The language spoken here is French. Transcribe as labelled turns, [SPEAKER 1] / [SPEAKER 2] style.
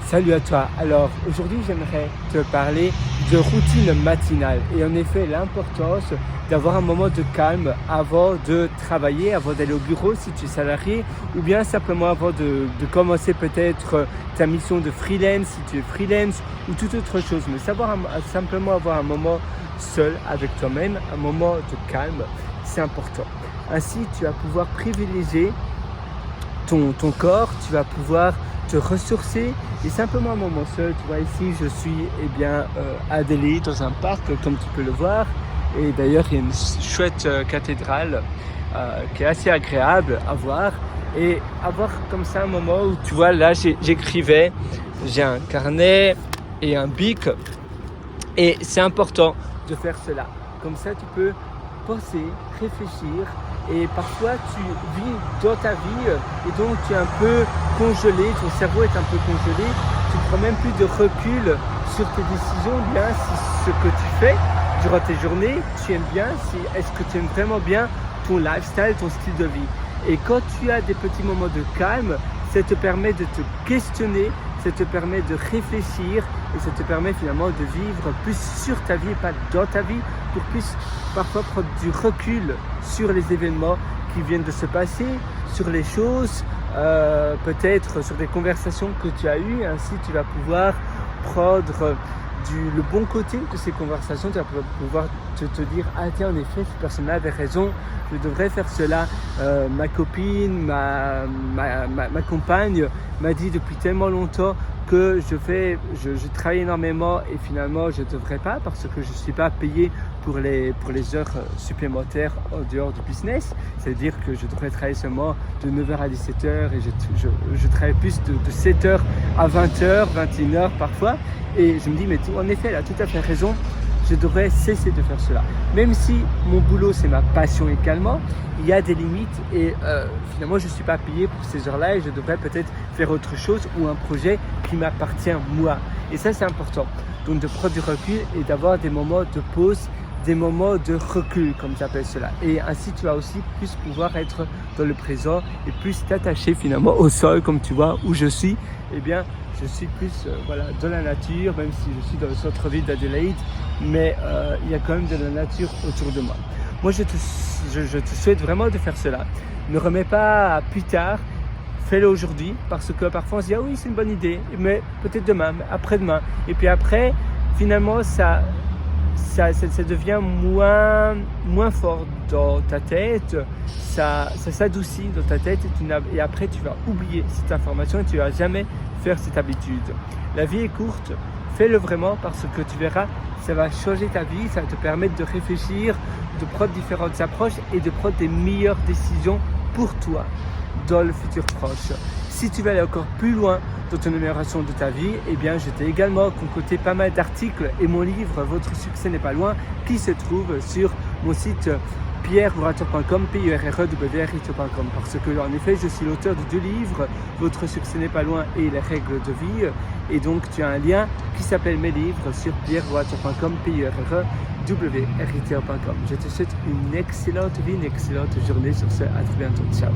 [SPEAKER 1] Salut à toi. Alors aujourd'hui j'aimerais te parler de routine matinale et en effet l'importance d'avoir un moment de calme avant de travailler, avant d'aller au bureau si tu es salarié ou bien simplement avant de commencer peut-être ta mission de freelance si tu es freelance ou toute autre chose. Mais simplement avoir un moment seul avec toi-même, un moment de calme, c'est important. Ainsi tu vas pouvoir privilégier ton corps, tu vas pouvoir te ressourcer et simplement un moment seul. Tu vois, ici je suis à Adélaïde dans un parc comme tu peux le voir, et d'ailleurs il y a une chouette cathédrale qui est assez agréable à voir, et avoir comme ça un moment où tu vois là j'écrivais, j'ai un carnet et un bic, et c'est important de faire cela. Comme ça tu peux penser, réfléchir, et parfois tu vis dans ta vie et donc tu es un peu congelé, ton cerveau est un peu congelé, tu ne prends même plus de recul sur tes décisions, bien si ce que tu fais durant tes journées, tu aimes bien, est-ce que tu aimes vraiment bien ton lifestyle, ton style de vie. Et quand tu as des petits moments de calme, ça te permet de te questionner, ça te permet de réfléchir et ça te permet finalement de vivre plus sur ta vie et pas dans ta vie, pour plus parfois prendre du recul sur les événements qui viennent de se passer, sur les choses, peut-être sur des conversations que tu as eues. Ainsi tu vas pouvoir prendre le bon côté de ces conversations, tu vas pouvoir te dire « Ah tiens, en effet, cette personne-là avait raison, je devrais faire cela. Ma copine, ma compagne m'a dit depuis tellement longtemps que je travaille énormément et finalement je ne devrais pas parce que je ne suis pas payé pour les heures supplémentaires en dehors du business. C'est-à-dire que je devrais travailler seulement de 9h à 17h et je travaille plus de 7h à 20h, 21h parfois. Et je me dis, mais en effet, elle a tout à fait raison, je devrais cesser de faire cela. Même si mon boulot, c'est ma passion également, il y a des limites et finalement, je ne suis pas payé pour ces heures-là et je devrais peut-être faire autre chose ou un projet qui m'appartient moi. Et ça, c'est important. Donc, de prendre du recul et d'avoir des moments de pause, des moments de recul, comme tu appelles cela. Et ainsi, tu vas aussi plus pouvoir être dans le présent et plus t'attacher finalement au sol, comme tu vois où je suis. Eh bien, je suis plus dans la nature, même si je suis dans le centre-ville d'Adélaïde, mais il y a quand même de la nature autour de moi. Moi, je te souhaite vraiment de faire cela. Ne remets pas à plus tard, fais-le aujourd'hui, parce que parfois on se dit « Ah oui, c'est une bonne idée, mais peut-être demain, après-demain ». Et puis après, finalement, ça devient moins fort dans ta tête, ça s'adoucit dans ta tête et après tu vas oublier cette information et tu ne vas jamais faire cette habitude. La vie est courte, fais-le vraiment parce que tu verras, ça va changer ta vie, ça va te permettre de réfléchir, de prendre différentes approches et de prendre des meilleures décisions pour toi dans le futur proche. Si tu veux aller encore plus loin dans ton amélioration de ta vie, eh bien, je t'ai également concocté pas mal d'articles et mon livre « Votre succès n'est pas loin » qui se trouve sur mon site pierrewriter.com, pierrewriter.com, parce que en effet, je suis l'auteur de 2 livres, « Votre succès n'est pas loin » et « Les règles de vie ». Et donc, tu as un lien qui s'appelle mes livres sur pierrewriter.com, pierrewriter.com. Je te souhaite une excellente vie, une excellente journée. Sur ce, à très bientôt. Ciao.